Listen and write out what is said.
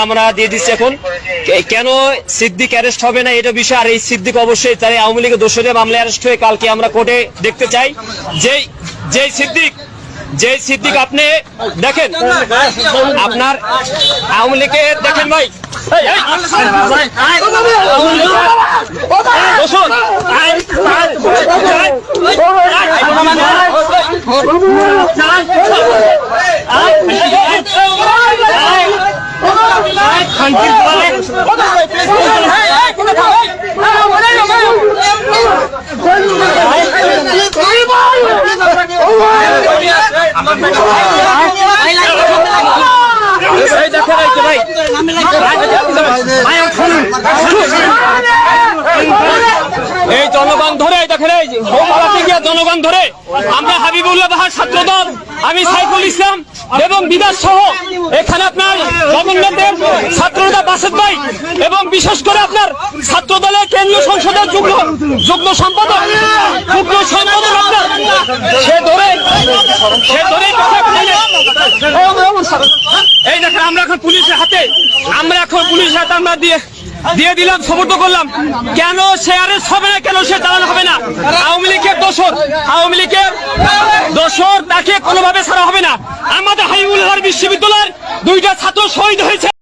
আমরা দিয়ে দিচ্ছি এখন কেন সিদ্দিক অ্যারেস্ট হবে না এটা বিষয়। আর এই সিদ্দিক অবশ্যই তাই আওয়ামী লীগের দোষরে মামলায় অ্যারেস্ট হয়ে কালকে আমরা কোর্টে দেখতে চাই। যে সিদ্দিক আপনি দেখেন আপনার আওয়ামী লীগের দেখেন ভাই এই জনগণ ধরে দেখেন এই জনগণ ধরে আমরা হাবিবুল্লাহ বাহার ছাত্রদল, আমি সাইফুল ইসলাম এবং বিদাস সহ এখানে আপনার জগন্নাথের ছাত্রদল বাসেদ ভাই এবং বিশেষ করে আপনার ছাত্রদলের কেন্দ্রীয় সংসদের যুগ্ম সম্পাদক আপনার সে ধরে এই দেখেন আমরা এখন পুলিশের হাতে আমরা দিয়ে দিলাম, সমর্থ করলাম। কেন সে অ্যারেস্ট হবে না, কেন সে চালানো হবে না? আওয়ামী লীগের দোষর তাকে কোনোভাবে ছাড়া হবে না। আমাদের হাবিবুল্লাহ বিশ্ববিদ্যালয়ের 2টা ছাত্র শহীদ হয়েছে।